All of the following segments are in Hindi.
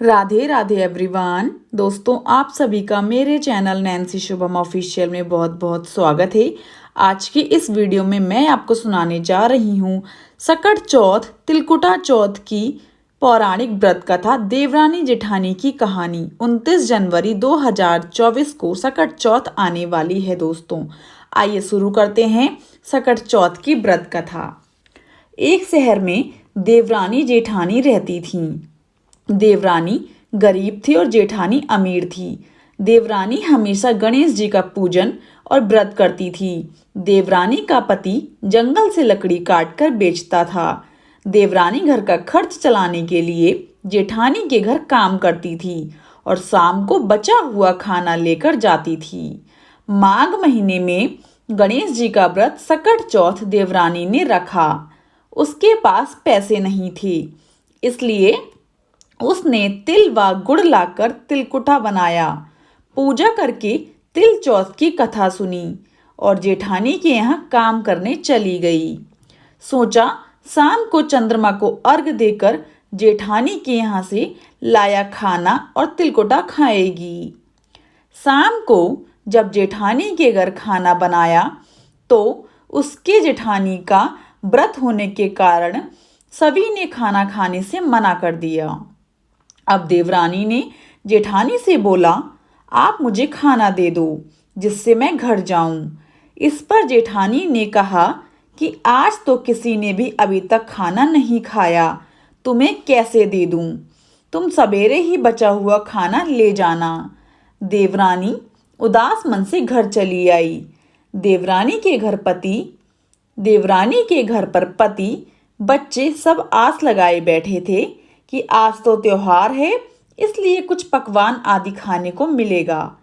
राधे राधे एवरीवन। दोस्तों, आप सभी का मेरे चैनल नैन्सी शुभम ऑफिशियल में बहुत बहुत स्वागत है। आज की इस वीडियो में मैं आपको सुनाने जा रही हूँ सकट चौथ तिलकुटा चौथ की पौराणिक व्रत कथा देवरानी जेठानी की कहानी। 29 जनवरी 2024 को सकट चौथ आने वाली है। दोस्तों, आइए शुरू करते हैं सकट चौथ की व्रत कथा। एक शहर में देवरानी जेठानी रहती थीं। देवरानी गरीब थी और जेठानी अमीर थी। देवरानी हमेशा गणेश जी का पूजन और व्रत करती थी। देवरानी का पति जंगल से लकड़ी काटकर बेचता था। देवरानी घर का खर्च चलाने के लिए जेठानी के घर काम करती थी और शाम को बचा हुआ खाना लेकर जाती थी। माघ महीने में गणेश जी का व्रत सकट चौथ देवरानी ने रखा। उसके पास पैसे नहीं थे, इसलिए उसने तिल व गुड़ लाकर तिलकुटा बनाया। पूजा करके तिल चौथ की कथा सुनी और जेठानी के यहाँ काम करने चली गई। सोचा शाम को चंद्रमा को अर्घ देकर जेठानी के यहाँ से लाया खाना और तिलकुटा खाएगी। शाम को जब जेठानी के घर खाना बनाया तो उसके जेठानी का व्रत होने के कारण सभी ने खाना खाने से मना कर दिया। अब देवरानी ने जेठानी से बोला, आप मुझे खाना दे दो जिससे मैं घर जाऊं। इस पर जेठानी ने कहा कि आज तो किसी ने भी अभी तक खाना नहीं खाया, तुम्हें कैसे दे दूं? तुम सवेरे ही बचा हुआ खाना ले जाना। देवरानी उदास मन से घर चली आई। देवरानी के घर पर पति बच्चे सब आस लगाए बैठे थे कि आज तो त्योहार है, इसलिए कुछ पकवान आदि खाने को मिलेगा।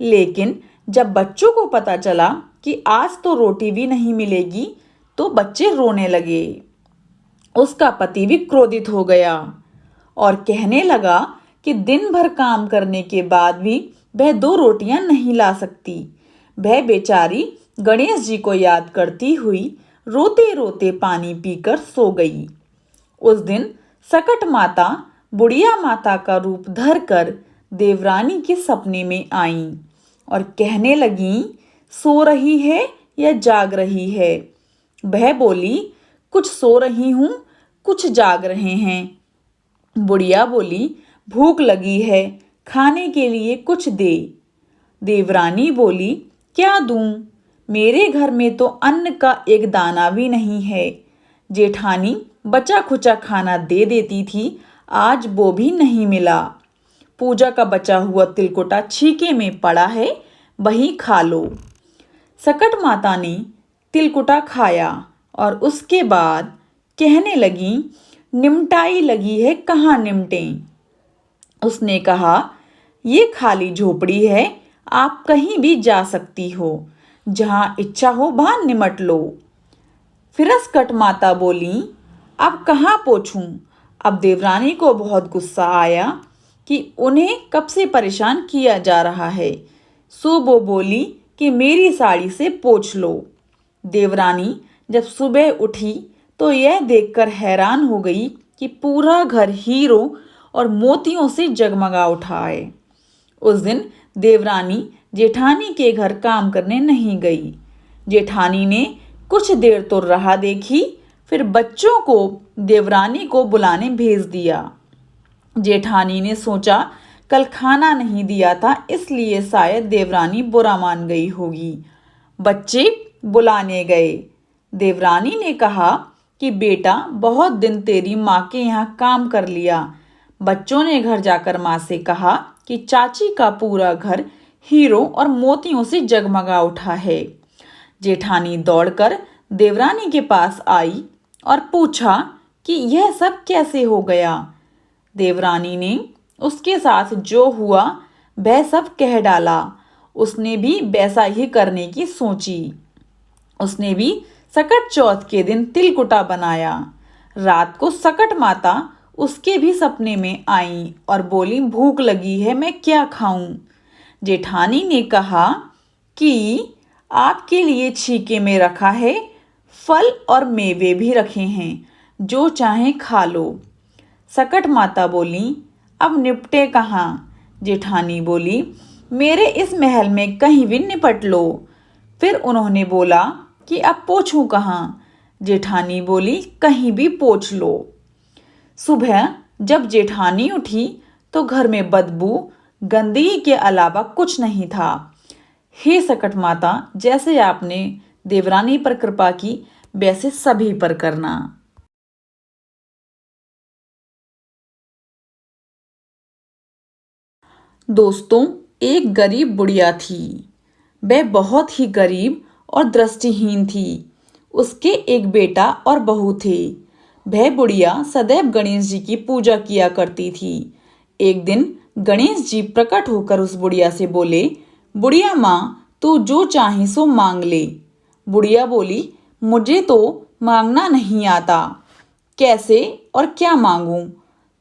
लेकिन जब बच्चों को पता चला कि आज तो रोटी भी नहीं मिलेगी तो बच्चे रोने लगे। उसका पति भी क्रोधित हो गया और कहने लगा कि दिन भर काम करने के बाद भी वह 2 रोटियां नहीं ला सकती। वह बेचारी गणेश जी को याद करती हुई रोते रोते पानी पीकर सो गई। उस दिन सकट माता बुढ़िया माता का रूप धरकर देवरानी के सपने में आईं और कहने लगीं, सो रही है या जाग रही है? वह बोली, कुछ सो रही हूँ, कुछ जाग रहे हैं। बुढ़िया बोली, भूख लगी है, खाने के लिए कुछ दे। देवरानी बोली, क्या दूं? मेरे घर में तो अन्न का एक दाना भी नहीं है। जेठानी बचा खुचा खाना दे देती थी, आज वो भी नहीं मिला। पूजा का बचा हुआ तिलकुटा छीके में पड़ा है, वही खा लो। सकट माता ने तिलकुटा खाया और उसके बाद कहने लगी, निमटाई लगी है, कहाँ निमटें? उसने कहा, ये खाली झोपड़ी है, आप कहीं भी जा सकती हो, जहाँ इच्छा हो वहाँ निमट लो। फिर सकट माता बोली, अब कहाँ पोछूं? अब देवरानी को बहुत गुस्सा आया कि उन्हें कब से परेशान किया जा रहा है। सो वो बोली कि मेरी साड़ी से पोंछ लो। देवरानी जब सुबह उठी तो यह देखकर हैरान हो गई कि पूरा घर हीरों और मोतियों से जगमगा उठा है। उस दिन देवरानी जेठानी के घर काम करने नहीं गई। जेठानी ने कुछ देर तो राह देखी, फिर बच्चों को देवरानी को बुलाने भेज दिया। जेठानी ने सोचा कल खाना नहीं दिया था, इसलिए शायद देवरानी बुरा मान गई होगी। बच्चे बुलाने गए। देवरानी ने कहा कि बेटा, बहुत दिन तेरी माँ के यहाँ काम कर लिया। बच्चों ने घर जाकर माँ से कहा कि चाची का पूरा घर हीरों और मोतियों से जगमगा उठा है। जेठानी दौड़कर देवरानी के पास आई और पूछा कि यह सब कैसे हो गया। देवरानी ने उसके साथ जो हुआ वह सब कह डाला। उसने भी वैसा ही करने की सोची। उसने भी सकट चौथ के दिन तिलकुटा बनाया। रात को सकट माता उसके भी सपने में आई और बोली, भूख लगी है, मैं क्या खाऊं? जेठानी ने कहा कि आपके लिए छीके में रखा है, फल और मेवे भी रखे हैं, जो चाहें खा लो। सकट माता बोली, अब निपटे कहाँ? जेठानी बोली, मेरे इस महल में कहीं भी निपट लो। फिर उन्होंने बोला कि अब पोंछूं कहाँ? जेठानी बोली, कहीं भी पोंछ लो। सुबह जब जेठानी उठी तो घर में बदबू, गंदगी के अलावा कुछ नहीं था। हे सकट माता, जैसे आपने देवरानी पर कृपा की वैसे सभी पर करना। दोस्तों, एक गरीब बुढ़िया थी। वह बहुत ही गरीब और दृष्टिहीन थी। उसके एक बेटा और बहू थे। वह बुढ़िया सदैव गणेश जी की पूजा किया करती थी। एक दिन गणेश जी प्रकट होकर उस बुढ़िया से बोले, बुढ़िया माँ, तू जो चाहे सो मांग ले। बुढ़िया बोली, मुझे तो मांगना नहीं आता, कैसे और क्या मांगूं?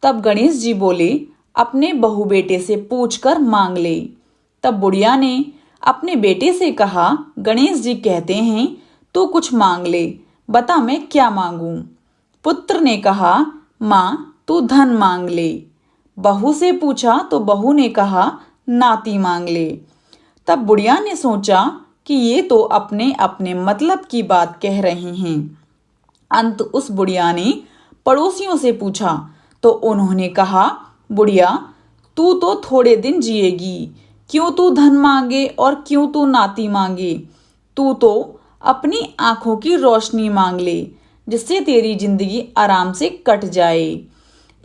तब गणेश जी बोले, अपने बहू बेटे से पूछकर मांग ले। तब बुढ़िया ने अपने बेटे से कहा, गणेश जी कहते हैं तू कुछ मांग ले, बता मैं क्या मांगूं? पुत्र ने कहा, माँ तू धन मांग ले। बहू से पूछा तो बहू ने कहा, नाती मांग ले। तब बुढ़िया ने सोचा कि ये तो अपने अपने मतलब की बात कह रहे हैं। अंत उस बुढ़िया ने पड़ोसियों से पूछा तो उन्होंने कहा, बुढ़िया तू तो थोड़े दिन जिएगी, क्यों तू धन मांगे और क्यों तू नाती मांगे? तू तो अपनी आंखों की रोशनी मांग ले, जिससे तेरी जिंदगी आराम से कट जाए।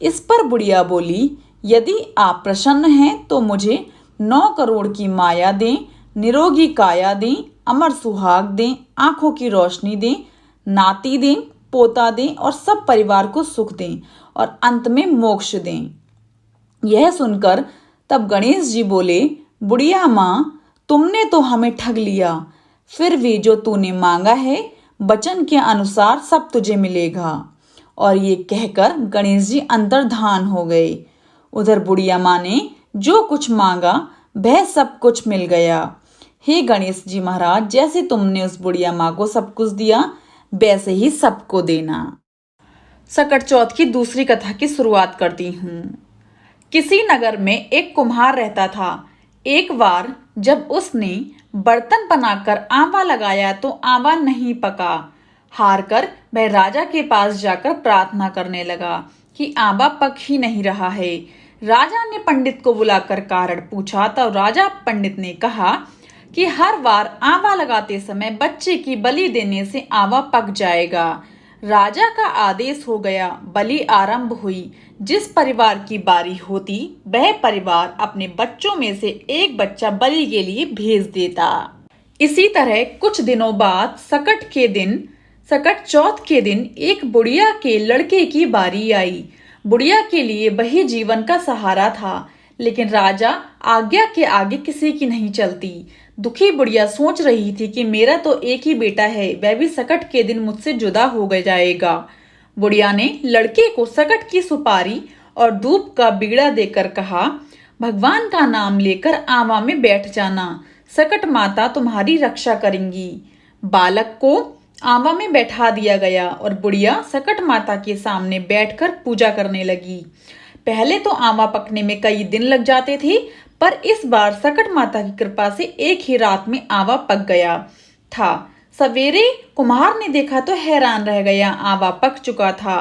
इस पर बुढ़िया बोली, यदि आप प्रसन्न हैं तो मुझे 9 करोड़ की माया दें, निरोगी काया दें, अमर सुहाग दें, आंखों की रोशनी दें, नाती दें, पोता दें और सब परिवार को सुख दें और अंत में मोक्ष दें। यह सुनकर तब गणेश जी बोले, बुढ़िया माँ, तुमने तो हमें ठग लिया। फिर भी जो तूने मांगा है वचन के अनुसार सब तुझे मिलेगा। और ये कहकर गणेश जी अंतर्धान हो गए। उधर बुढ़िया माँ ने जो कुछ मांगा वह सब कुछ मिल गया। हे गणेश जी महाराज, जैसे तुमने उस बुढ़िया माँ को सब कुछ दिया वैसे ही सबको देना। सकट चौथ की दूसरी कथा की शुरुआत करती हूँ। किसी नगर में एक कुम्हार रहता था। एक बार जब उसने बर्तन बनाकर आंवा लगाया तो आंवा नहीं पका। हार कर वह राजा के पास जाकर प्रार्थना करने लगा कि आंवा पक ही नहीं रहा है। राजा ने पंडित को बुलाकर कारण पूछा तो राजा पंडित ने कहा कि हर बार आंवा लगाते समय बच्चे की बलि देने से आंवा पक जाएगा। राजा का आदेश हो गया। बलि आरंभ हुई। जिस परिवार की बारी होती वह परिवार अपने बच्चों में से एक बच्चा बलि के लिए भेज देता। इसी तरह कुछ दिनों बाद सकट चौथ के दिन एक बुढ़िया के लड़के की बारी आई। बुढ़िया के लिए वही जीवन का सहारा था, लेकिन राजा आज्ञा के आगे किसी की नहीं चलती। दुखी बुढ़िया सोच रही थी कि मेरा तो एक ही बेटा है, वह भी सकट के दिन मुझसे जुदा हो गया जाएगा। बुढ़िया ने लड़के को सकट की सुपारी और धूप का बीड़ा देकर कहा, भगवान का नाम लेकर आंवा में बैठ जाना, सकट माता तुम्हारी रक्षा करेंगी। बालक को आंवा में बैठा दिया गया और बुढ़िया सकट माता के सामने बैठकर पूजा करने लगी। पहले तो आंवा पकने में कई दिन लग जाते थे, पर इस बार सकट माता की कृपा से एक ही रात में आंवा पक गया था। सवेरे कुम्हार ने देखा तो हैरान रह गया, आंवा पक चुका था।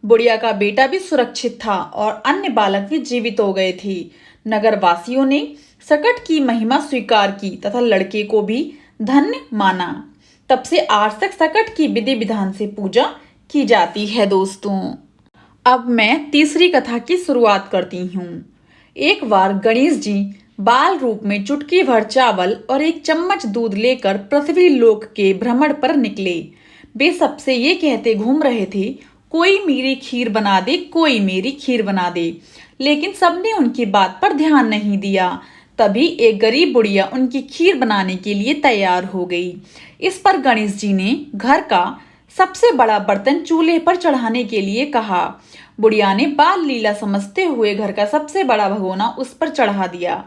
बुढ़िया का बेटा भी सुरक्षित था और अन्य बालक भी जीवित हो गए थे। नगर वासियों ने सकट की महिमा स्वीकार की तथा लड़के को भी धन्य माना। तब से आज तक सकट की विधि विधान से पूजा की जाती है। दोस्तों, अब मैं तीसरी कथा की शुरुआत करती हूँ। एक बार गणेश जी बाल रूप में चुटकी भर चावल और एक चम्मच दूध लेकर पृथ्वी लोक के भ्रमण पर निकले। वे सबसे ये कहते घूम रहे थे, कोई मेरी खीर बना दे, कोई मेरी खीर बना दे। लेकिन सबने उनकी बात पर ध्यान नहीं दिया। तभी एक गरीब बुढ़िया उनकी खीर बनाने के लिए तैयार हो गई। इस पर गणेश जी ने घर का सबसे बड़ा बर्तन चूल्हे पर चढ़ाने के लिए कहा। बुढ़िया ने बाल लीला समझते हुए घर का सबसे बड़ा भगोना उस पर चढ़ा दिया।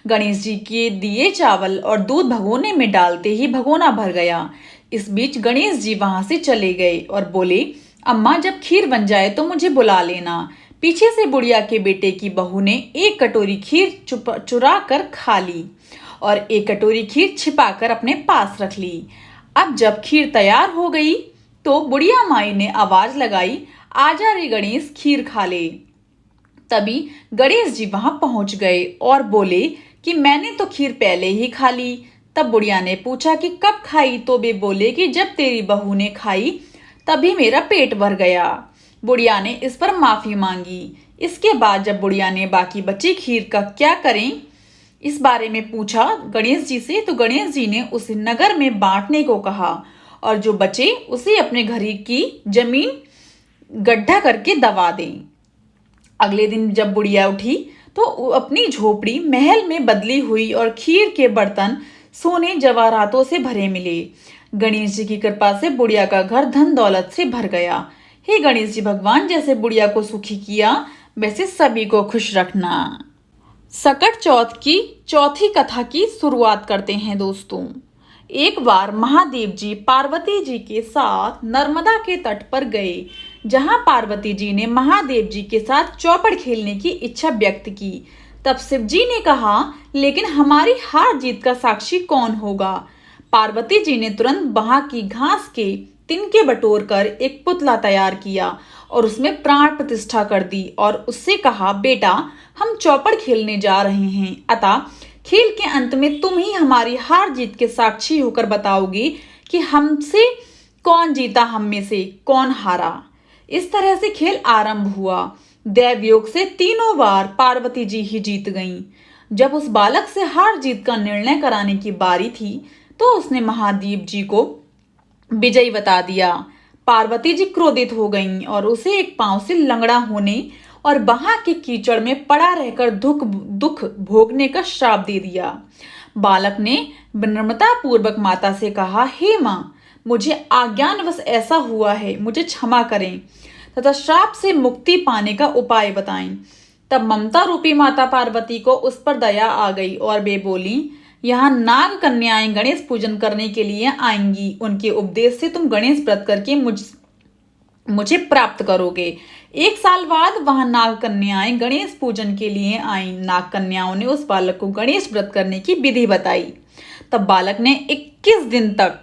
गणेश जी के दिए चावल और दूध भगोने में डालते ही भगोना भर गया। इस बीच गणेश जी वहां से चले गए और बोले, अम्मा जब खीर बन जाए तो मुझे बुला लेना, पीछे से बुढ़िया के बेटे की बहू ने एक कटोरी खीर चुरा कर खा ली और एक कटोरी खीर छिपाकर अपने पास रख ली। अब जब खीर तैयार हो गई तो बुढ़िया माई ने आवाज लगाई, आजा रे गणेश, खीर खा ले। तभी गणेश जी वहां पहुंच गए और बोले कि मैंने तो खीर पहले ही खा ली। तब बुढ़िया ने पूछा कि कब खाई, तो वे बोले कि जब तेरी बहू ने खाई तभी मेरा पेट भर गया। बुढ़िया ने इस पर माफी मांगी। इसके बाद जब बुढ़िया ने बाकी बची खीर का क्या करें इस बारे में पूछा गणेश जी से, तो गणेश जी ने उसे नगर में बांटने को कहा और जो बचे उसे अपने घर की जमीन गड्ढा करके दबा दें। अगले दिन जब बुढ़िया उठी तो अपनी झोपड़ी महल में बदली हुई और खीर के बर्तन सोने जवाहरातों से भरे मिले। गणेश जी की कृपा से बुढ़िया का घर धन दौलत से भर गया। हे गणेश जी भगवान, जैसे बुढ़िया को सुखी किया वैसे सभी को खुश रखना। सकट चौथ की चौथी कथा की शुरुआत करते हैं दोस्तों। एक बार महादेव जी पार्वती जी के साथ नर्मदा के तट पर गए, जहां पार्वती जी ने महादेव जी के साथ चौपड़ खेलने की इच्छा व्यक्त की। तब शिव जी ने कहा, लेकिन हमारी हार जीत का साक्षी कौन होगा? पार्वती जी ने तुरंत वहां की घास के तिनके बटोर कर एक पुतला तैयार किया और उसमें प्राण प्रतिष्ठा कर दी और उससे कहा, बेटा हम चौपड़ खेलने जा रहे हैं, अतः खेल के अंत में तुम ही हमारी हार जीत के साक्षी होकर बताओगे कि हमसे कौन जीता, हम में से कौन हारा। इस तरह से खेल आरंभ हुआ। दैव योग से तीनों बार पार्वती जी ही जीत गईं। जब उस बालक से हार जीत का निर्णय कराने की बारी थी तो उसने महादेव जी को विजयी बता दिया। पार्वती जी क्रोधित हो गईं और उसे एक पांव से लंगड़ा होने और वहां के कीचड़ में पड़ा रहकर दुख भोगने का श्राप दे दिया। बालक ने विनम्रता पूर्वक माता से कहा, हे माँ, मुझे अज्ञानवश ऐसा हुआ है, मुझे क्षमा करें तथा श्राप से मुक्ति पाने का उपाय बताएं। तब ममता रूपी माता पार्वती को उस पर दया आ गई और वे बोली, यहाँ नाग कन्याएं गणेश पूजन करने के लिए आएंगी, उनके उपदेश से तुम गणेश व्रत करके मुझे प्राप्त करोगे। एक साल बाद वहां नाग कन्याएं गणेश पूजन के लिए आईं। नाग कन्याओं ने उस बालक को गणेश व्रत करने की विधि बताई। तब बालक ने 21 दिन तक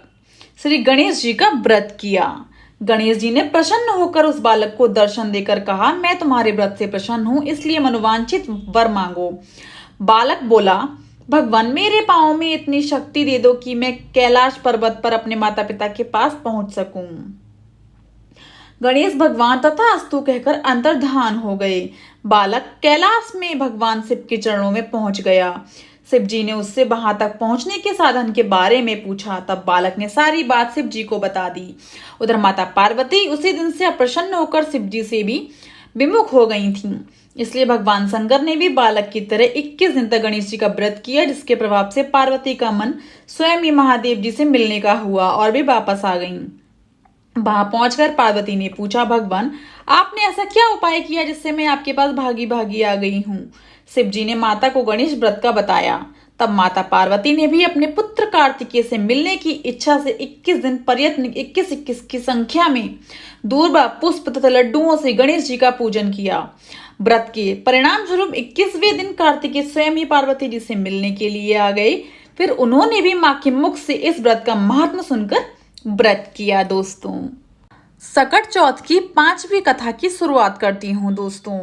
श्री गणेश जी का व्रत किया। गणेश जी ने प्रसन्न होकर उस बालक को दर्शन देकर कहा, मैं तुम्हारे व्रत से प्रसन्न हूं, इसलिए मनोवांछित वर मांगो। बालक बोला, भगवान मेरे पांव में इतनी शक्ति दे दो कि मैं कैलाश पर्वत पर अपने माता पिता के पास पहुंच सकूं। गणेश भगवान तथास्तु कहकर अंतर्धान हो गए। बालक कैलाश में भगवान शिव के चरणों में पहुंच गया। शिव जी ने उससे वहां तक पहुंचने के साधन के बारे में पूछा। तब बालक ने सारी बात शिव जी को बता दी। उधर माता पार्वती उसी दिन से अप्रसन्न होकर शिव जी से भी विमुख हो गई थीं। इसलिए भगवान शंकर ने भी बालक की तरह 21 दिन तक गणेश जी का व्रत किया, जिसके प्रभाव से पार्वती का मन स्वयं ही महादेव जी से मिलने का हुआ और वे वापस आ गईं। वहां पहुंचकर पार्वती ने पूछा, भगवान आपने ऐसा क्या उपाय किया जिससे मैं आपके पास भागी भागी आ गई हूँ? शिव जी ने माता को गणेश व्रत का बताया। तब माता पार्वती ने भी अपने पुत्र कार्तिकेय से मिलने की इच्छा से 21 दिन प्रयत्न 21 की संख्या में दूर्वा, पुष्प तथा लड्डुओं से गणेश जी का पूजन किया। व्रत के परिणाम स्वरूप 21वें दिन कार्तिकेय स्वयं ही पार्वती जी से मिलने के लिए आ गए। फिर उन्होंने भी मां के मुख से इस व्रत का महात्म सुनकर व्रत किया। दोस्तों, सकट चौथ की 5वीं कथा की शुरुआत करती हूँ। दोस्तों,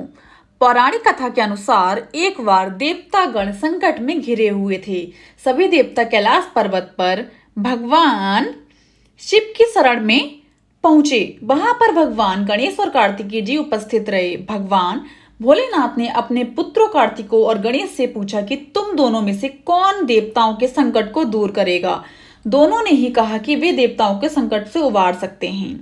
पौराणिक कथा के अनुसार एक बार देवतागण संकट में घिरे हुए थे। सभी देवता कैलाश पर्वत पर भगवान शिव की शरण में पहुंचे। वहां पर भगवान गणेश और कार्तिकेय जी उपस्थित रहे। भगवान भोलेनाथ ने अपने पुत्रों कार्तिको और गणेश से पूछा कि तुम दोनों में से कौन देवताओं के संकट को दूर करेगा। दोनों ने ही कहा कि वे देवताओं के संकट से उबार सकते हैं,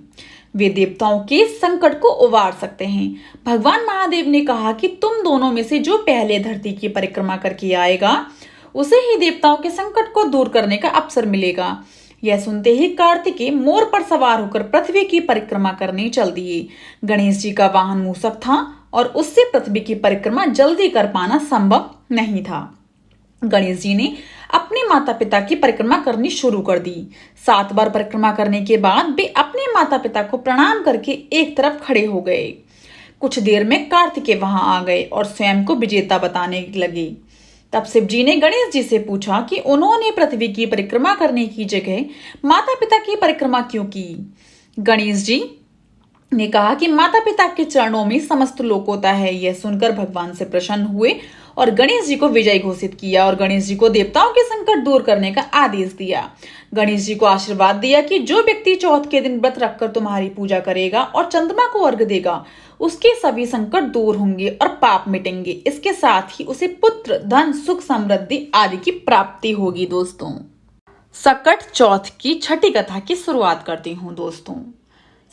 वे देवताओं के संकट को उबार सकते हैं। भगवान महादेव ने कहा कि तुम दोनों में से जो पहले धरती की परिक्रमा करके आएगा उसे ही देवताओं के संकट को दूर करने का अवसर मिलेगा। यह सुनते ही कार्तिकेय मोर पर सवार होकर पृथ्वी की परिक्रमा करने चल दिए। गणेश जी का वाहन मूषक था और उससे पृथ्वी की परिक्रमा जल्दी कर पाना संभव नहीं था। गणेश जी ने अपने माता पिता की परिक्रमा करनी शुरू कर दी। 7 बार परिक्रमा करने के बाद वे अपने माता पिता को प्रणाम करके एक तरफ खड़े हो गए। कुछ देर में कार्तिकेय वहां आ गए और स्वयं को विजेता बताने लगे। तब शिव जी ने गणेश जी से पूछा कि उन्होंने पृथ्वी की परिक्रमा करने की जगह माता पिता की परिक्रमा क्यों की। गणेश जी ने कहा कि माता पिता के चरणों में समस्त लोक होता है। यह सुनकर भगवान से प्रसन्न हुए और गणेश जी को विजय घोषित किया और गणेश जी को देवताओं के संकट दूर करने का आदेश दिया। गणेश जी को आशीर्वाद दिया कि जो व्यक्ति चौथ के दिन व्रत रखकर तुम्हारी पूजा करेगा और चंद्रमा को अर्घ्य देगा, उसके सभी संकट दूर होंगे और पाप मिटेंगे। इसके साथ ही उसे पुत्र, धन, सुख, समृद्धि आदि की प्राप्ति होगी। दोस्तों, सकट चौथ की छठी कथा की शुरुआत करती हूँ। दोस्तों,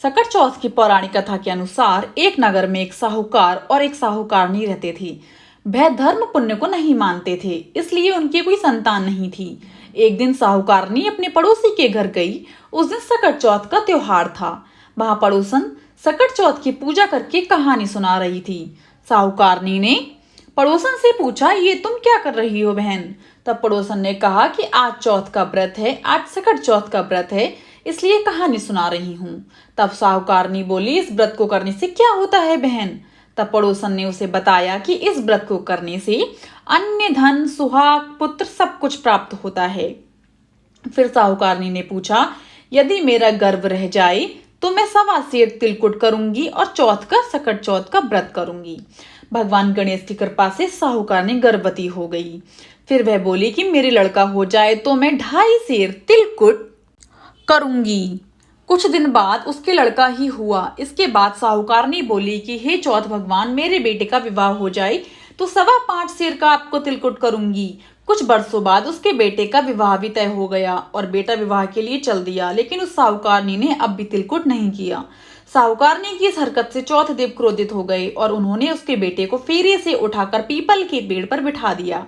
सकट चौथ की पौराणिक कथा के अनुसार एक नगर में एक साहूकार और एक साहूकारनी रहते थे। वह धर्म पुण्य को नहीं मानते थे, इसलिए उनकी कोई संतान नहीं थी। एक दिन साहूकारनी अपने पड़ोसी के घर गई। उस दिन सकट चौथ का त्योहार था। वहां पड़ोसन सकट चौथ की पूजा करके कहानी सुना रही थी। साहूकारनी ने पड़ोसन से पूछा, ये तुम क्या कर रही हो बहन? तब पड़ोसन ने कहा कि आज चौथ का व्रत है, आज सकट चौथ का व्रत है, इसलिए कहानी सुना रही हूँ। तब साहूकारनी बोली, इस व्रत को करने से क्या होता है बहन? तब पड़ोसन ने उसे बताया कि इस व्रत को करने से अन्य धन, सुहाग, पुत्र सब कुछ प्राप्त होता है। फिर साहूकारनी ने पूछा, यदि मेरा गर्भ रह जाए तो मैं 1.25 सेर तिलकुट करूंगी और चौथ का, सकट चौथ का व्रत करूंगी। भगवान गणेश की कृपा से साहूकारनी गर्भवती हो गई। फिर वह बोली कि मेरे लड़का हो जाए तो मैं 2.5 सेर तिलकुट करूंगी। कुछ दिन बाद उसके लड़का ही हुआ। इसके बाद साहूकारनी बोली कि हे चौथ भगवान, मेरे बेटे का विवाह हो जाए तो 5.25 सेर का आपको तिलकुट करूंगी। कुछ वर्षों बाद उसके बेटे का विवाह भी तय हो गया और बेटा विवाह के लिए चल दिया, लेकिन उस साहूकारनी ने अब भी तिलकुट नहीं किया। साहूकारनी की इस हरकत से चौथ देव क्रोधित हो गए और उन्होंने उसके बेटे को फेरे से उठाकर पीपल के पेड़ पर बिठा दिया।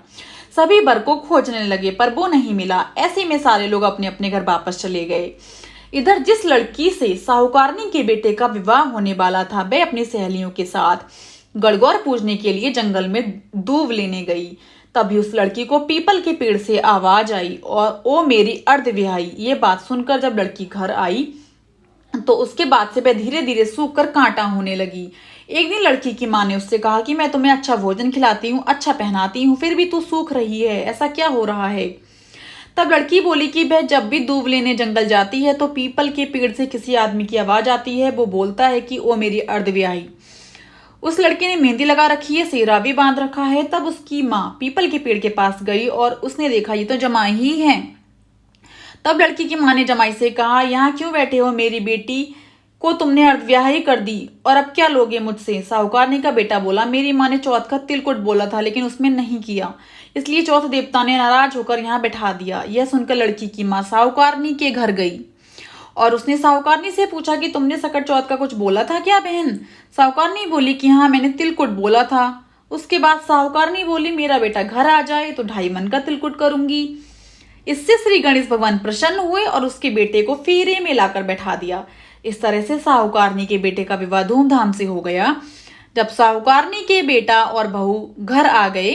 सभी वर को खोजने लगे पर वो नहीं मिला। ऐसे में सारे लोग अपने अपने घर वापस चले गए। इधर जिस लड़की से साहूकारनी के बेटे का विवाह होने वाला था, वह अपनी सहेलियों के साथ गणगौर पूजने के लिए जंगल में दूब लेने गई। तभी उस लड़की को पीपल के पेड़ से आवाज आई और ओ मेरी अर्धविहाई। ये बात सुनकर जब लड़की घर आई तो उसके बाद से वह धीरे धीरे सूख कर कांटा होने लगी। एक दिन लड़की की माँ ने उससे कहा कि मैं तुम्हें अच्छा भोजन खिलाती हूँ, अच्छा पहनाती हूँ, फिर भी तू सूख रही है, ऐसा क्या हो रहा है? तब लड़की बोली कि वह जब भी दूब लेने जंगल जाती है तो पीपल के पेड़ से किसी आदमी की आवाज आती है। वो बोलता है कि ओ मेरी अर्धविहाई। उस लड़के ने मेहंदी लगा रखी है, सेहरा भी बांध रखा है। तब उसकी माँ पीपल के पेड़ के पास गई और उसने देखा ये तो जमाई ही है। तब लड़की की माँ ने जमाई से कहा, यहाँ क्यों बैठे हो? मेरी बेटी को तुमने अर्धविहाई कर दी और अब क्या लोगे मुझसे? साहूकारनी का बेटा बोला, मेरी माँ ने चौथ का तिलकुट बोला था लेकिन उसमें नहीं किया, इसलिए चौथ देवता ने नाराज होकर यहाँ बैठा दिया। यह सुनकर लड़की की माँ साहूकारनी के घर गई और उसने साहूकारनी से पूछा कि तुमने सकट चौथ का कुछ बोला था क्या बहन? साहूकारनी बोली कि हाँ, मैंने तिलकुट बोला था। उसके बाद साहूकारनी बोली, मेरा बेटा घर आ जाए तो 2.5 मन का तिलकुट करूंगी। इससे श्री गणेश भगवान प्रसन्न हुए और उसके बेटे को फेरे में लाकर बैठा दिया। इस तरह से साहूकारनी के बेटे का विवाह धूमधाम से हो गया। जब साहूकारनी के बेटा और बहू घर आ गए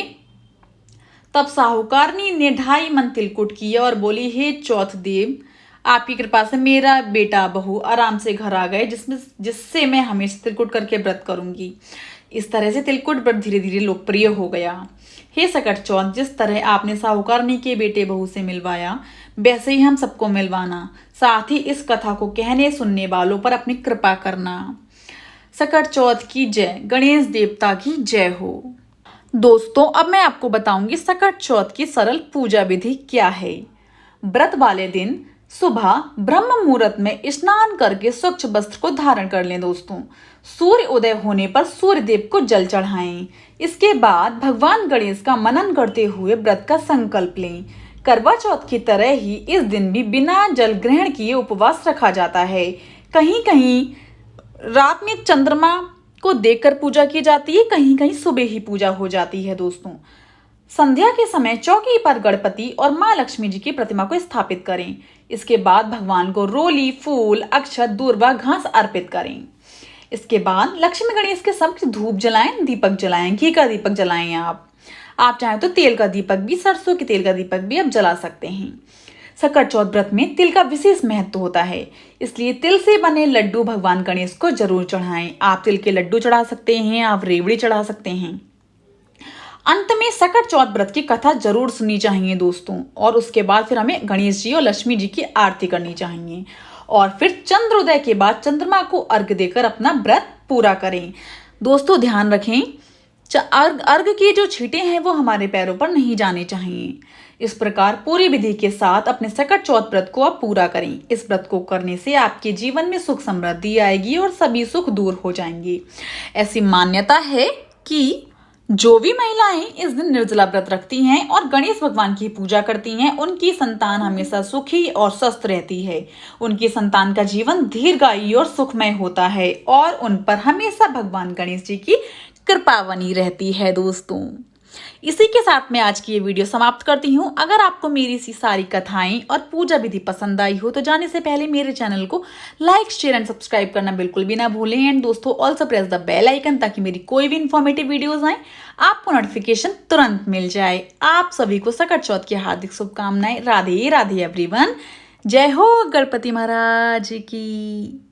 तब साहूकारनी ने 2.5 मन तिलकुट किया और बोली, हे चौथ देव, आपकी कृपा से मेरा बेटा बहू आराम से घर आ गए, जिससे मैं हमेशा तिलकुट करके व्रत करूंगी। इस तरह से तिलकुट व्रत धीरे धीरे लोकप्रिय हो गया। हे सकट चौथ, जिस तरह आपने साहूकारनी के बेटे बहू से मिलवाया, वैसे ही हम सबको मिलवाना। साथ ही इस कथा को कहने सुनने वालों पर अपनी कृपा करना। सकट चौथ की जय, गणेश देवता की जय हो। दोस्तों, अब मैं आपको बताऊंगी सकट चौथ की सरल पूजा विधि क्या है। व्रत वाले दिन सुबह ब्रह्म मुहूर्त में स्नान करके स्वच्छ वस्त्र को धारण कर लें। दोस्तों, सूर्य उदय होने पर सूर्य देव को जल चढ़ाएं। इसके बाद भगवान गणेश का मनन करते हुए व्रत का संकल्प लें। करवा चौथ की तरह ही इस दिन भी बिना जल ग्रहण किए उपवास रखा जाता है। कहीं कहीं रात में चंद्रमा को देखकर पूजा की जाती है, कहीं कहीं सुबह ही पूजा हो जाती है। दोस्तों, संध्या के समय चौकी पर गणपति और माँ लक्ष्मी जी की प्रतिमा को स्थापित करें। इसके बाद भगवान को रोली, फूल, अक्षत, दूर्वा, घास अर्पित करें। इसके बाद लक्ष्मी गणेश के समक्ष धूप जलाएं, दीपक जलाएं, घी का दीपक जलाएं। आप चाहें तो तेल का दीपक भी, सरसों के तेल का दीपक भी आप जला सकते हैं। सकट चौथ व्रत में तिल का विशेष महत्व होता है, इसलिए तिल से बने लड्डू भगवान गणेश को जरूर चढ़ाएं। आप तिल के लड्डू चढ़ा सकते हैं, आप रेवड़ी चढ़ा सकते हैं। अंत में सकट चौथ व्रत की कथा जरूर सुननी चाहिए दोस्तों, और उसके बाद फिर हमें गणेश जी और लक्ष्मी जी की आरती करनी चाहिए, और फिर चंद्रोदय के बाद चंद्रमा को अर्घ देकर अपना व्रत पूरा करें। दोस्तों ध्यान रखें, अर्घ की जो छींटे हैं वो हमारे पैरों पर नहीं जाने चाहिए। इस प्रकार पूरी विधि के साथ अपने सकट चौथ व्रत को आप पूरा करें। इस व्रत को करने से आपके जीवन में सुख समृद्धि आएगी और सभी सुख दूर हो जाएंगे। ऐसी मान्यता है कि जो भी महिलाएं इस दिन निर्जला व्रत रखती हैं और गणेश भगवान की पूजा करती हैं, उनकी संतान हमेशा सुखी और स्वस्थ रहती है। उनकी संतान का जीवन दीर्घायु और सुखमय होता है और उन पर हमेशा भगवान गणेश जी की कृपा बनी रहती है दोस्तों। इसी के साथ मैं आज की ये वीडियो समाप्त करती हूँ। अगर आपको मेरी सी सारी कथाएं और पूजा विधि पसंद आई हो तो जाने से पहले मेरे चैनल को लाइक, शेयर एंड सब्सक्राइब करना बिल्कुल भी ना भूलें। एंड दोस्तों also press the bell icon, ताकि मेरी कोई भी इन्फॉर्मेटिव वीडियोस आए आपको नोटिफिकेशन तुरंत मिल जाए। आप सभी को सकट चौथ की हार्दिक शुभकामनाएं। राधे राधे एवरीवन। जय हो गणपति महाराज की।